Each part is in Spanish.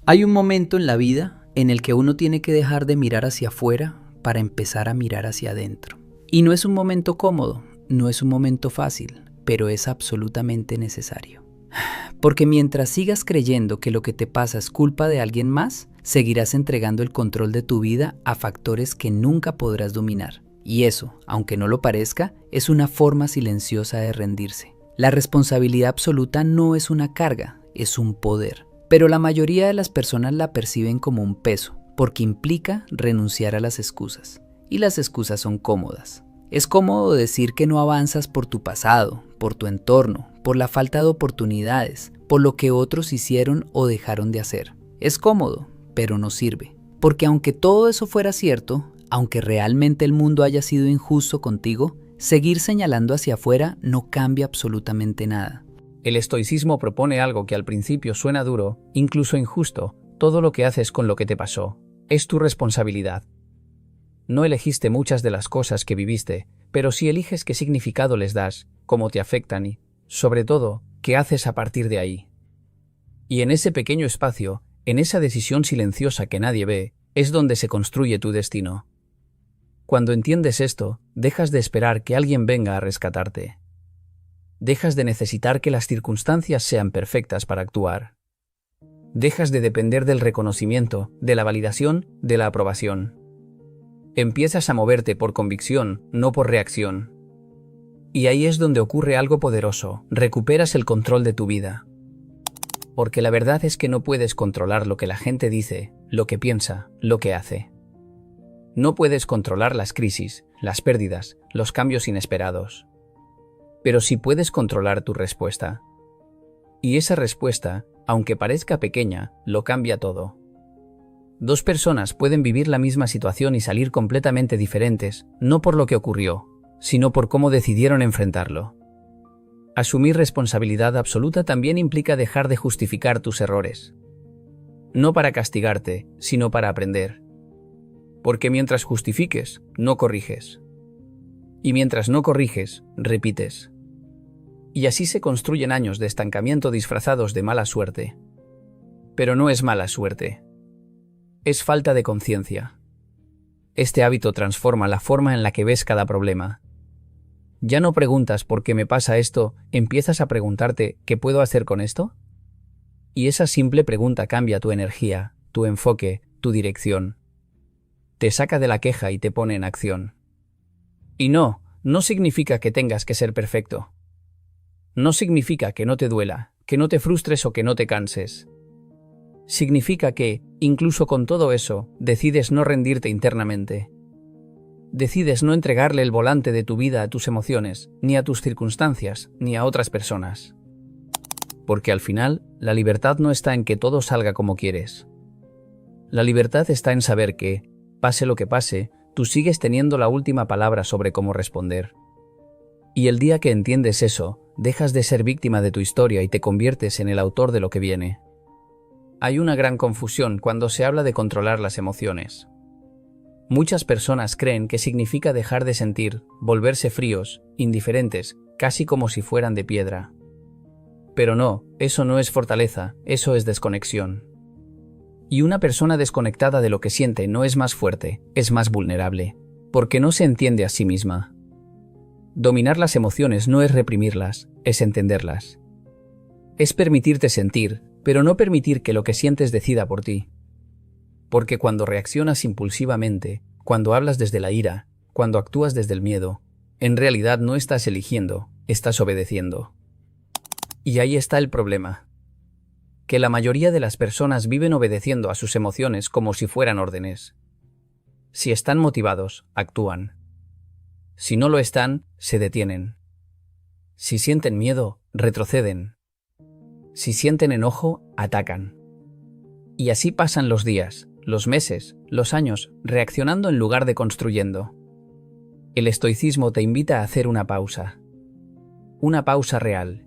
Hay un momento en la vida en el que uno tiene que dejar de mirar hacia afuera para empezar a mirar hacia adentro. Y no es un momento cómodo, no es un momento fácil, pero es absolutamente necesario. Porque mientras sigas creyendo que lo que te pasa es culpa de alguien más, seguirás entregando el control de tu vida a factores que nunca podrás dominar. Y eso, aunque no lo parezca, es una forma silenciosa de rendirse. La responsabilidad absoluta no es una carga, es un poder. Pero la mayoría de las personas la perciben como un peso, porque implica renunciar a las excusas. Y las excusas son cómodas. Es cómodo decir que no avanzas por tu pasado, por tu entorno, por la falta de oportunidades, por lo que otros hicieron o dejaron de hacer. Es cómodo, pero no sirve. Porque aunque todo eso fuera cierto, aunque realmente el mundo haya sido injusto contigo, seguir señalando hacia afuera no cambia absolutamente nada. El estoicismo propone algo que al principio suena duro, incluso injusto. Todo lo que haces con lo que te pasó es tu responsabilidad. No elegiste muchas de las cosas que viviste, pero sí eliges qué significado les das, cómo te afectan y, sobre todo, qué haces a partir de ahí. Y en ese pequeño espacio, en esa decisión silenciosa que nadie ve, es donde se construye tu destino. Cuando entiendes esto, dejas de esperar que alguien venga a rescatarte. Dejas de necesitar que las circunstancias sean perfectas para actuar. Dejas de depender del reconocimiento, de la validación, de la aprobación. Empiezas a moverte por convicción, no por reacción. Y ahí es donde ocurre algo poderoso, recuperas el control de tu vida. Porque la verdad es que no puedes controlar lo que la gente dice, lo que piensa, lo que hace. No puedes controlar las crisis, las pérdidas, los cambios inesperados. Pero sí puedes controlar tu respuesta. Y esa respuesta, aunque parezca pequeña, lo cambia todo. Dos personas pueden vivir la misma situación y salir completamente diferentes, no por lo que ocurrió, sino por cómo decidieron enfrentarlo. Asumir responsabilidad absoluta también implica dejar de justificar tus errores. No para castigarte, sino para aprender. Porque mientras justifiques, no corriges. Y mientras no corriges, repites. Y así se construyen años de estancamiento disfrazados de mala suerte. Pero no es mala suerte. Es falta de conciencia. Este hábito transforma la forma en la que ves cada problema. Ya no preguntas por qué me pasa esto, empiezas a preguntarte ¿qué puedo hacer con esto? Y esa simple pregunta cambia tu energía, tu enfoque, tu dirección. Te saca de la queja y te pone en acción. Y no significa que tengas que ser perfecto. No significa que no te duela, que no te frustres o que no te canses. Significa que, incluso con todo eso, decides no rendirte internamente. Decides no entregarle el volante de tu vida a tus emociones, ni a tus circunstancias, ni a otras personas. Porque al final, la libertad no está en que todo salga como quieres. La libertad está en saber que, pase lo que pase, tú sigues teniendo la última palabra sobre cómo responder. Y el día que entiendes eso, dejas de ser víctima de tu historia y te conviertes en el autor de lo que viene. Hay una gran confusión cuando se habla de controlar las emociones. Muchas personas creen que significa dejar de sentir, volverse fríos, indiferentes, casi como si fueran de piedra. Pero no, eso no es fortaleza, eso es desconexión. Y una persona desconectada de lo que siente no es más fuerte, es más vulnerable, porque no se entiende a sí misma. Dominar las emociones no es reprimirlas, es entenderlas. Es permitirte sentir, pero no permitir que lo que sientes decida por ti. Porque cuando reaccionas impulsivamente, cuando hablas desde la ira, cuando actúas desde el miedo, en realidad no estás eligiendo, estás obedeciendo. Y ahí está el problema. Que la mayoría de las personas viven obedeciendo a sus emociones como si fueran órdenes. Si están motivados, actúan. Si no lo están, se detienen. Si sienten miedo, retroceden. Si sienten enojo, atacan. Y así pasan los días, los meses, los años, reaccionando en lugar de construyendo. El estoicismo te invita a hacer una pausa. Una pausa real.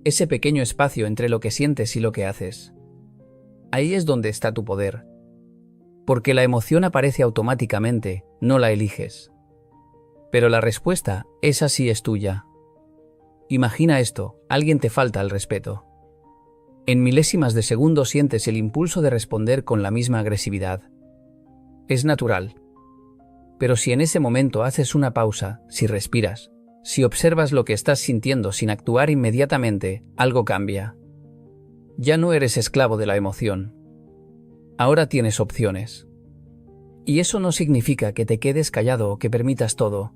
Ese pequeño espacio entre lo que sientes y lo que haces. Ahí es donde está tu poder. Porque la emoción aparece automáticamente, no la eliges. Pero la respuesta, esa sí es tuya. Imagina esto, alguien te falta al respeto. En milésimas de segundo sientes el impulso de responder con la misma agresividad. Es natural. Pero si en ese momento haces una pausa, si respiras, si observas lo que estás sintiendo sin actuar inmediatamente, algo cambia. Ya no eres esclavo de la emoción. Ahora tienes opciones. Y eso no significa que te quedes callado o que permitas todo.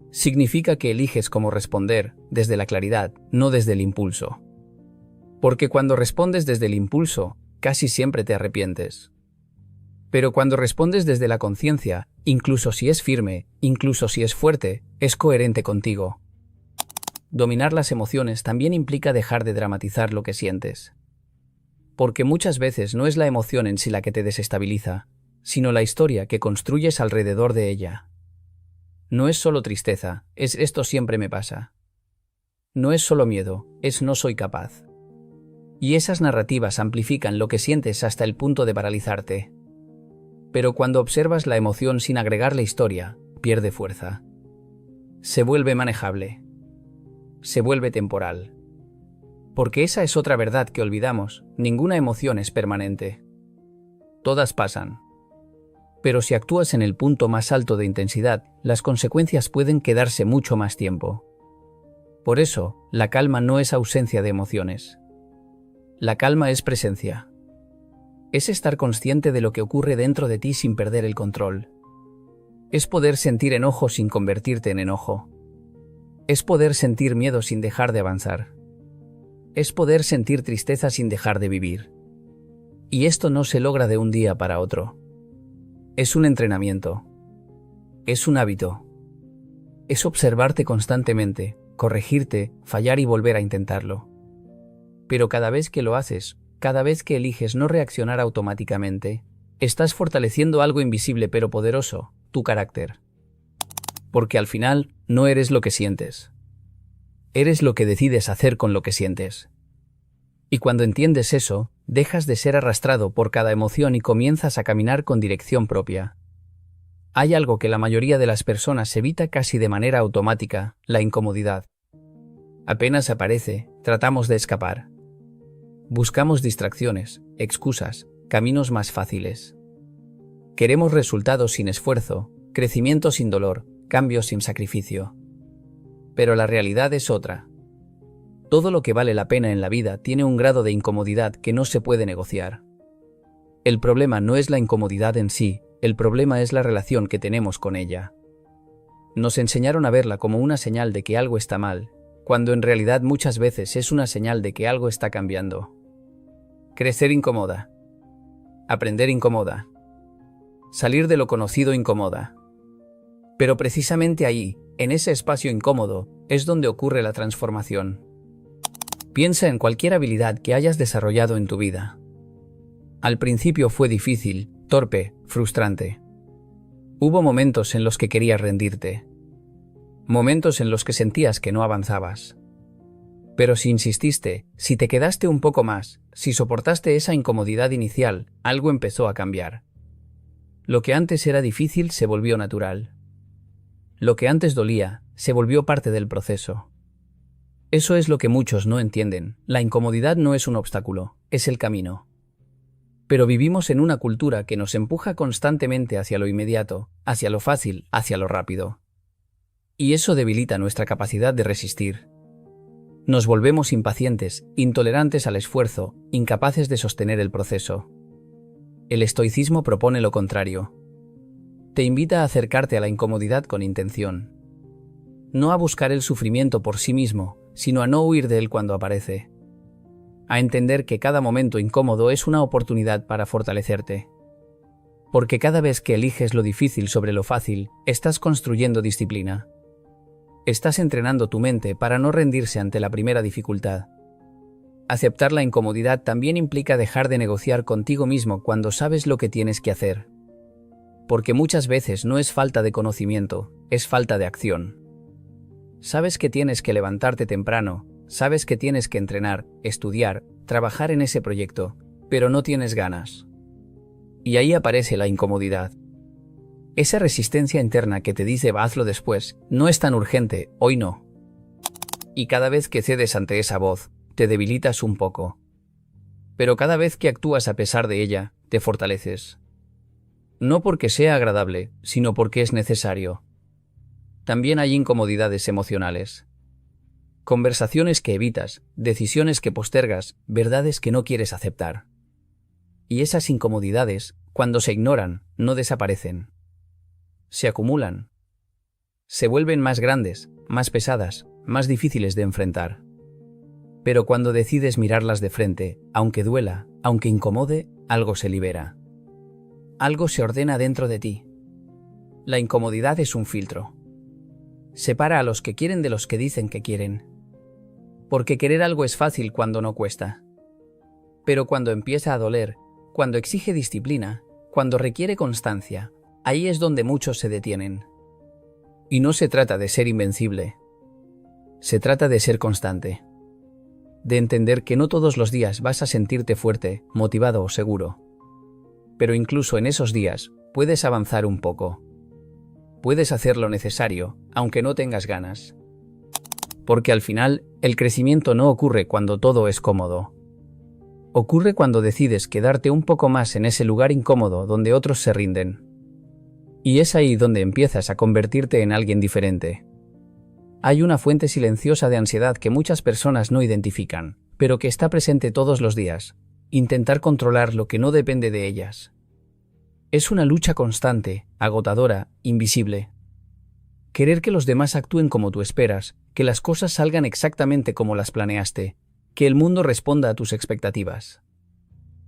Significa que eliges cómo responder, desde la claridad, no desde el impulso. Porque cuando respondes desde el impulso, casi siempre te arrepientes. Pero cuando respondes desde la conciencia, incluso si es firme, incluso si es fuerte, es coherente contigo. Dominar las emociones también implica dejar de dramatizar lo que sientes. Porque muchas veces no es la emoción en sí la que te desestabiliza, sino la historia que construyes alrededor de ella. No es solo tristeza, es esto siempre me pasa. No es solo miedo, es no soy capaz. Y esas narrativas amplifican lo que sientes hasta el punto de paralizarte. Pero cuando observas la emoción sin agregarle historia, pierde fuerza. Se vuelve manejable. Se vuelve temporal. Porque esa es otra verdad que olvidamos, ninguna emoción es permanente. Todas pasan. Pero si actúas en el punto más alto de intensidad, las consecuencias pueden quedarse mucho más tiempo. Por eso, la calma no es ausencia de emociones. La calma es presencia. Es estar consciente de lo que ocurre dentro de ti sin perder el control. Es poder sentir enojo sin convertirte en enojo. Es poder sentir miedo sin dejar de avanzar. Es poder sentir tristeza sin dejar de vivir. Y esto no se logra de un día para otro. Es un entrenamiento. Es un hábito. Es observarte constantemente, corregirte, fallar y volver a intentarlo. Pero cada vez que lo haces, cada vez que eliges no reaccionar automáticamente, estás fortaleciendo algo invisible pero poderoso, tu carácter. Porque al final, no eres lo que sientes. Eres lo que decides hacer con lo que sientes. Y cuando entiendes eso, dejas de ser arrastrado por cada emoción y comienzas a caminar con dirección propia. Hay algo que la mayoría de las personas evita casi de manera automática, la incomodidad. Apenas aparece, tratamos de escapar. Buscamos distracciones, excusas, caminos más fáciles. Queremos resultados sin esfuerzo, crecimiento sin dolor, cambios sin sacrificio. Pero la realidad es otra. Todo lo que vale la pena en la vida tiene un grado de incomodidad que no se puede negociar. El problema no es la incomodidad en sí, el problema es la relación que tenemos con ella. Nos enseñaron a verla como una señal de que algo está mal, cuando en realidad muchas veces es una señal de que algo está cambiando. Crecer incomoda. Aprender incomoda. Salir de lo conocido incomoda. Pero precisamente ahí, en ese espacio incómodo, es donde ocurre la transformación. Piensa en cualquier habilidad que hayas desarrollado en tu vida. Al principio fue difícil, torpe, frustrante. Hubo momentos en los que querías rendirte. Momentos en los que sentías que no avanzabas. Pero si insististe, si te quedaste un poco más, si soportaste esa incomodidad inicial, algo empezó a cambiar. Lo que antes era difícil se volvió natural. Lo que antes dolía, se volvió parte del proceso. Eso es lo que muchos no entienden. La incomodidad no es un obstáculo, es el camino. Pero vivimos en una cultura que nos empuja constantemente hacia lo inmediato, hacia lo fácil, hacia lo rápido. Y eso debilita nuestra capacidad de resistir. Nos volvemos impacientes, intolerantes al esfuerzo, incapaces de sostener el proceso. El estoicismo propone lo contrario. Te invita a acercarte a la incomodidad con intención. No a buscar el sufrimiento por sí mismo, sino a no huir de él cuando aparece. A entender que cada momento incómodo es una oportunidad para fortalecerte. Porque cada vez que eliges lo difícil sobre lo fácil, estás construyendo disciplina. Estás entrenando tu mente para no rendirse ante la primera dificultad. Aceptar la incomodidad también implica dejar de negociar contigo mismo cuando sabes lo que tienes que hacer. Porque muchas veces no es falta de conocimiento, es falta de acción. Sabes que tienes que levantarte temprano, sabes que tienes que entrenar, estudiar, trabajar en ese proyecto, pero no tienes ganas. Y ahí aparece la incomodidad. Esa resistencia interna que te dice hazlo después, no es tan urgente, hoy no. Y cada vez que cedes ante esa voz, te debilitas un poco. Pero cada vez que actúas a pesar de ella, te fortaleces. No porque sea agradable, sino porque es necesario. También hay incomodidades emocionales. Conversaciones que evitas, decisiones que postergas, verdades que no quieres aceptar. Y esas incomodidades, cuando se ignoran, no desaparecen. Se acumulan. Se vuelven más grandes, más pesadas, más difíciles de enfrentar. Pero cuando decides mirarlas de frente, aunque duela, aunque incomode, algo se libera. Algo se ordena dentro de ti. La incomodidad es un filtro. Separa a los que quieren de los que dicen que quieren. Porque querer algo es fácil cuando no cuesta. Pero cuando empieza a doler, cuando exige disciplina, cuando requiere constancia, ahí es donde muchos se detienen. Y no se trata de ser invencible. Se trata de ser constante. De entender que no todos los días vas a sentirte fuerte, motivado o seguro. Pero incluso en esos días, puedes avanzar un poco. Puedes hacer lo necesario, aunque no tengas ganas. Porque al final, el crecimiento no ocurre cuando todo es cómodo. Ocurre cuando decides quedarte un poco más en ese lugar incómodo donde otros se rinden. Y es ahí donde empiezas a convertirte en alguien diferente. Hay una fuente silenciosa de ansiedad que muchas personas no identifican, pero que está presente todos los días. Intentar controlar lo que no depende de ellas. Es una lucha constante, agotadora, invisible. Querer que los demás actúen como tú esperas, que las cosas salgan exactamente como las planeaste, que el mundo responda a tus expectativas.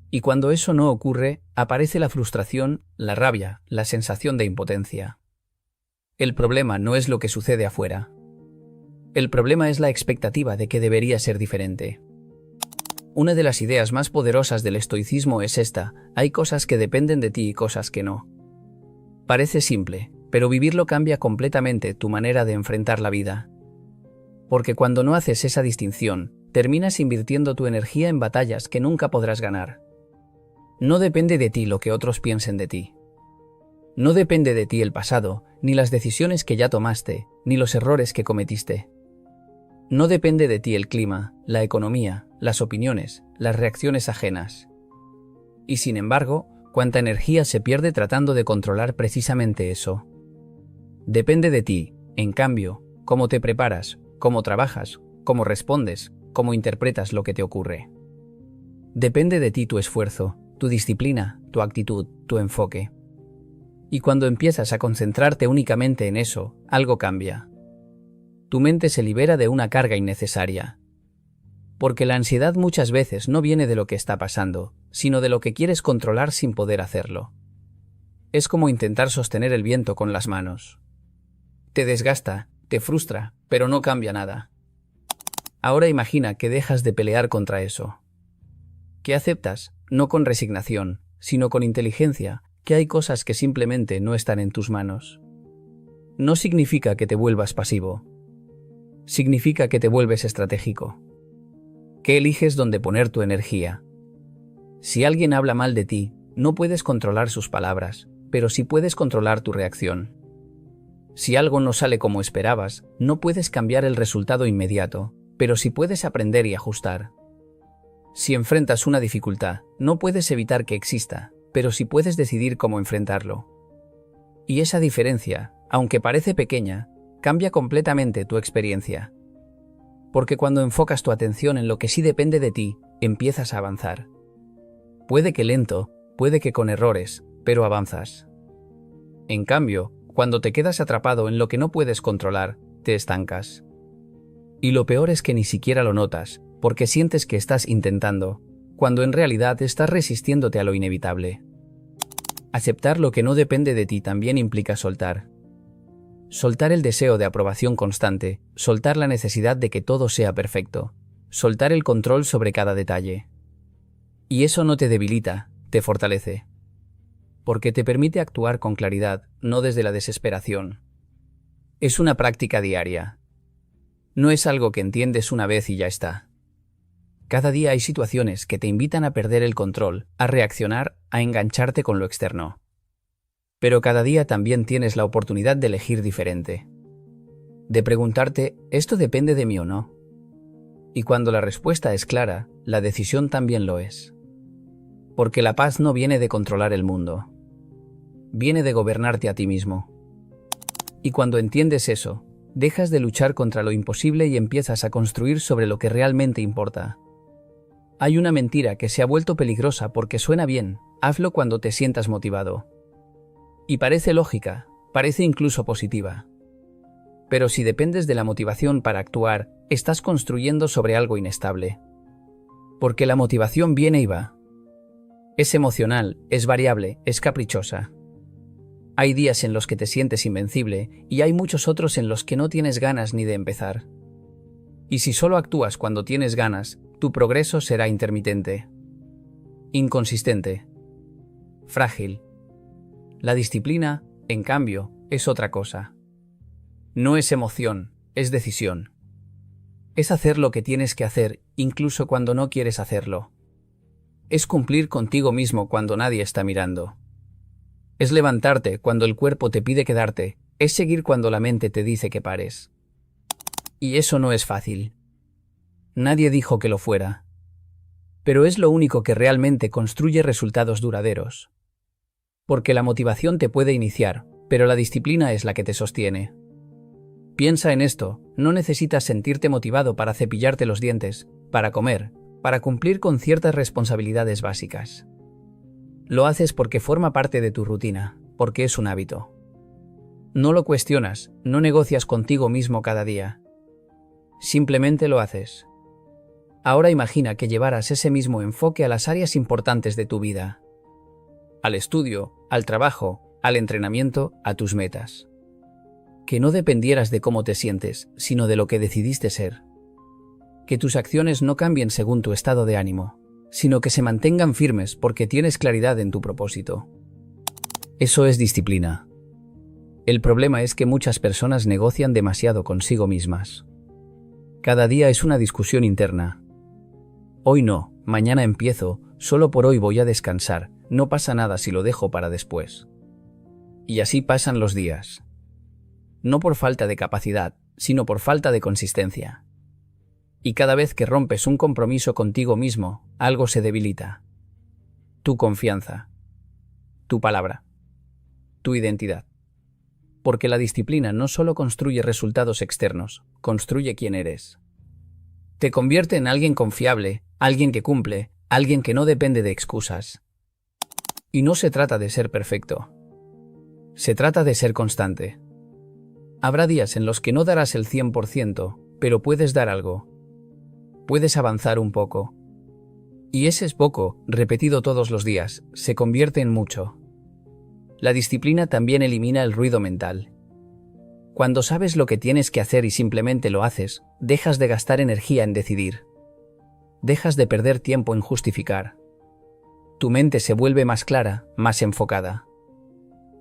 Y cuando eso no ocurre, aparece la frustración, la rabia, la sensación de impotencia. El problema no es lo que sucede afuera. El problema es la expectativa de que debería ser diferente. Una de las ideas más poderosas del estoicismo es esta: hay cosas que dependen de ti y cosas que no. Parece simple, pero vivirlo cambia completamente tu manera de enfrentar la vida. Porque cuando no haces esa distinción, terminas invirtiendo tu energía en batallas que nunca podrás ganar. No depende de ti lo que otros piensen de ti. No depende de ti el pasado, ni las decisiones que ya tomaste, ni los errores que cometiste. No depende de ti el clima, la economía, las opiniones, las reacciones ajenas. Y sin embargo, cuánta energía se pierde tratando de controlar precisamente eso. Depende de ti, en cambio, cómo te preparas, cómo trabajas, cómo respondes, cómo interpretas lo que te ocurre. Depende de ti tu esfuerzo, tu disciplina, tu actitud, tu enfoque. Y cuando empiezas a concentrarte únicamente en eso, algo cambia. Tu mente se libera de una carga innecesaria. Porque la ansiedad muchas veces no viene de lo que está pasando, sino de lo que quieres controlar sin poder hacerlo. Es como intentar sostener el viento con las manos. Te desgasta, te frustra, pero no cambia nada. Ahora imagina que dejas de pelear contra eso. Que aceptas, no con resignación, sino con inteligencia, que hay cosas que simplemente no están en tus manos. No significa que te vuelvas pasivo. Significa que te vuelves estratégico. Que eliges dónde poner tu energía. Si alguien habla mal de ti, no puedes controlar sus palabras, pero sí puedes controlar tu reacción. Si algo no sale como esperabas, no puedes cambiar el resultado inmediato, pero sí puedes aprender y ajustar. Si enfrentas una dificultad, no puedes evitar que exista, pero sí puedes decidir cómo enfrentarlo. Y esa diferencia, aunque parece pequeña, cambia completamente tu experiencia. Porque cuando enfocas tu atención en lo que sí depende de ti, empiezas a avanzar. Puede que lento, puede que con errores, pero avanzas. En cambio, cuando te quedas atrapado en lo que no puedes controlar, te estancas. Y lo peor es que ni siquiera lo notas, porque sientes que estás intentando, cuando en realidad estás resistiéndote a lo inevitable. Aceptar lo que no depende de ti también implica soltar. Soltar el deseo de aprobación constante, soltar la necesidad de que todo sea perfecto, soltar el control sobre cada detalle. Y eso no te debilita, te fortalece. Porque te permite actuar con claridad, no desde la desesperación. Es una práctica diaria. No es algo que entiendes una vez y ya está. Cada día hay situaciones que te invitan a perder el control, a reaccionar, a engancharte con lo externo. Pero cada día también tienes la oportunidad de elegir diferente. De preguntarte, ¿esto depende de mí o no? Y cuando la respuesta es clara, la decisión también lo es. Porque la paz no viene de controlar el mundo. Viene de gobernarte a ti mismo. Y cuando entiendes eso, dejas de luchar contra lo imposible y empiezas a construir sobre lo que realmente importa. Hay una mentira que se ha vuelto peligrosa porque suena bien, hazlo cuando te sientas motivado. Y parece lógica, parece incluso positiva. Pero si dependes de la motivación para actuar, estás construyendo sobre algo inestable. Porque la motivación viene y va. Es emocional, es variable, es caprichosa. Hay días en los que te sientes invencible y hay muchos otros en los que no tienes ganas ni de empezar. Y si solo actúas cuando tienes ganas, tu progreso será intermitente, inconsistente, frágil. La disciplina, en cambio, es otra cosa. No es emoción, es decisión. Es hacer lo que tienes que hacer, incluso cuando no quieres hacerlo. Es cumplir contigo mismo cuando nadie está mirando. Es levantarte cuando el cuerpo te pide quedarte, es seguir cuando la mente te dice que pares. Y eso no es fácil. Nadie dijo que lo fuera. Pero es lo único que realmente construye resultados duraderos. Porque la motivación te puede iniciar, pero la disciplina es la que te sostiene. Piensa en esto, no necesitas sentirte motivado para cepillarte los dientes, para comer, para cumplir con ciertas responsabilidades básicas. Lo haces porque forma parte de tu rutina, porque es un hábito. No lo cuestionas, no negocias contigo mismo cada día. Simplemente lo haces. Ahora imagina que llevaras ese mismo enfoque a las áreas importantes de tu vida. Al estudio, al trabajo, al entrenamiento, a tus metas. Que no dependieras de cómo te sientes, sino de lo que decidiste ser. Que tus acciones no cambien según tu estado de ánimo, sino que se mantengan firmes porque tienes claridad en tu propósito. Eso es disciplina. El problema es que muchas personas negocian demasiado consigo mismas. Cada día es una discusión interna. Hoy no, mañana empiezo, solo por hoy voy a descansar, no pasa nada si lo dejo para después. Y así pasan los días. No por falta de capacidad, sino por falta de consistencia. Y cada vez que rompes un compromiso contigo mismo, algo se debilita. Tu confianza. Tu palabra. Tu identidad. Porque la disciplina no solo construye resultados externos, construye quién eres. Te convierte en alguien confiable, alguien que cumple, alguien que no depende de excusas. Y no se trata de ser perfecto. Se trata de ser constante. Habrá días en los que no darás el 100%, pero puedes dar algo. Puedes avanzar un poco. Y ese es poco, repetido todos los días, se convierte en mucho. La disciplina también elimina el ruido mental. Cuando sabes lo que tienes que hacer y simplemente lo haces, dejas de gastar energía en decidir. Dejas de perder tiempo en justificar. Tu mente se vuelve más clara, más enfocada.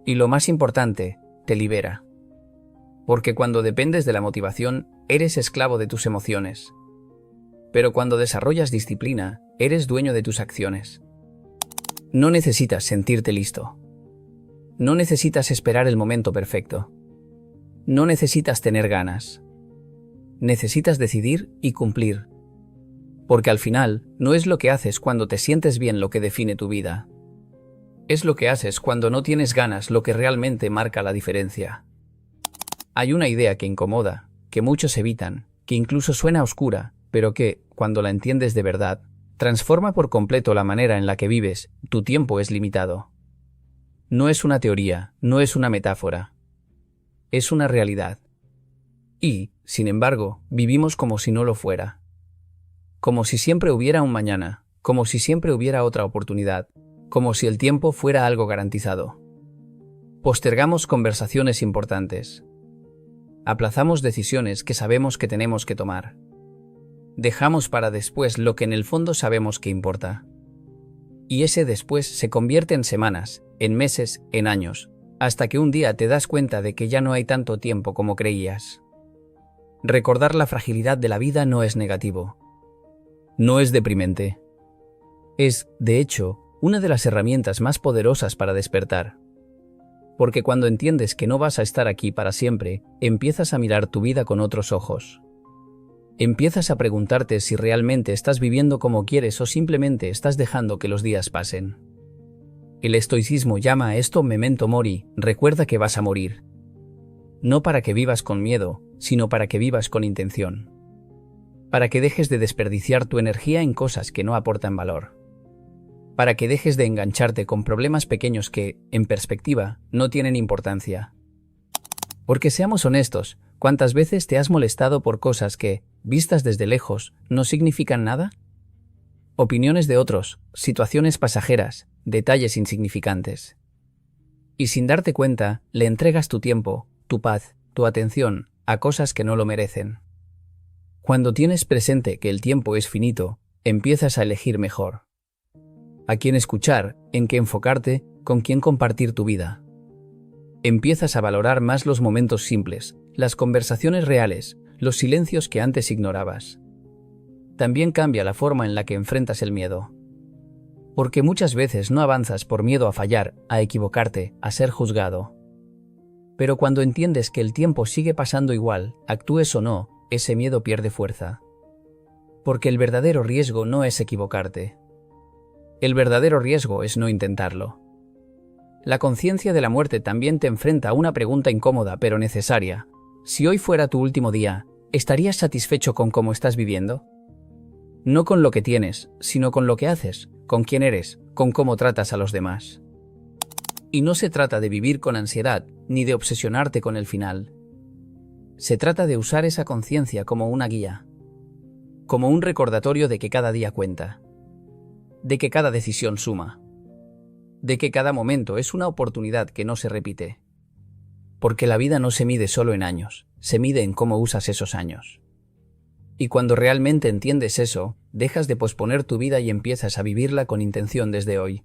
Y lo más importante, te libera. Porque cuando dependes de la motivación, eres esclavo de tus emociones. Pero cuando desarrollas disciplina, eres dueño de tus acciones. No necesitas sentirte listo. No necesitas esperar el momento perfecto. No necesitas tener ganas. Necesitas decidir y cumplir. Porque al final, no es lo que haces cuando te sientes bien lo que define tu vida. Es lo que haces cuando no tienes ganas lo que realmente marca la diferencia. Hay una idea que incomoda, que muchos evitan, que incluso suena oscura, pero que, cuando la entiendes de verdad, transforma por completo la manera en la que vives. Tu tiempo es limitado. No es una teoría, no es una metáfora. Es una realidad. Y, sin embargo, vivimos como si no lo fuera. Como si siempre hubiera un mañana, como si siempre hubiera otra oportunidad, como si el tiempo fuera algo garantizado. Postergamos conversaciones importantes. Aplazamos decisiones que sabemos que tenemos que tomar. Dejamos para después lo que en el fondo sabemos que importa. Y ese después se convierte en semanas, en meses, en años, hasta que un día te das cuenta de que ya no hay tanto tiempo como creías. Recordar la fragilidad de la vida no es negativo. No es deprimente. Es, de hecho, una de las herramientas más poderosas para despertar. Porque cuando entiendes que no vas a estar aquí para siempre, empiezas a mirar tu vida con otros ojos. Empiezas a preguntarte si realmente estás viviendo como quieres o simplemente estás dejando que los días pasen. El estoicismo llama a esto memento mori, recuerda que vas a morir. No para que vivas con miedo, sino para que vivas con intención. Para que dejes de desperdiciar tu energía en cosas que no aportan valor. Para que dejes de engancharte con problemas pequeños que, en perspectiva, no tienen importancia. Porque seamos honestos, ¿cuántas veces te has molestado por cosas que, vistas desde lejos, no significan nada? Opiniones de otros, situaciones pasajeras, detalles insignificantes. Y sin darte cuenta, le entregas tu tiempo, tu paz, tu atención, a cosas que no lo merecen. Cuando tienes presente que el tiempo es finito, empiezas a elegir mejor. A quién escuchar, en qué enfocarte, con quién compartir tu vida. Empiezas a valorar más los momentos simples, las conversaciones reales, los silencios que antes ignorabas. También cambia la forma en la que enfrentas el miedo. Porque muchas veces no avanzas por miedo a fallar, a equivocarte, a ser juzgado. Pero cuando entiendes que el tiempo sigue pasando igual, actúes o no, ese miedo pierde fuerza. Porque el verdadero riesgo no es equivocarte. El verdadero riesgo es no intentarlo. La conciencia de la muerte también te enfrenta a una pregunta incómoda pero necesaria. Si hoy fuera tu último día, ¿estarías satisfecho con cómo estás viviendo? No con lo que tienes, sino con lo que haces, con quién eres, con cómo tratas a los demás. Y no se trata de vivir con ansiedad, ni de obsesionarte con el final. Se trata de usar esa conciencia como una guía, como un recordatorio de que cada día cuenta, de que cada decisión suma, de que cada momento es una oportunidad que no se repite. Porque la vida no se mide solo en años, se mide en cómo usas esos años. Y cuando realmente entiendes eso, dejas de posponer tu vida y empiezas a vivirla con intención desde hoy.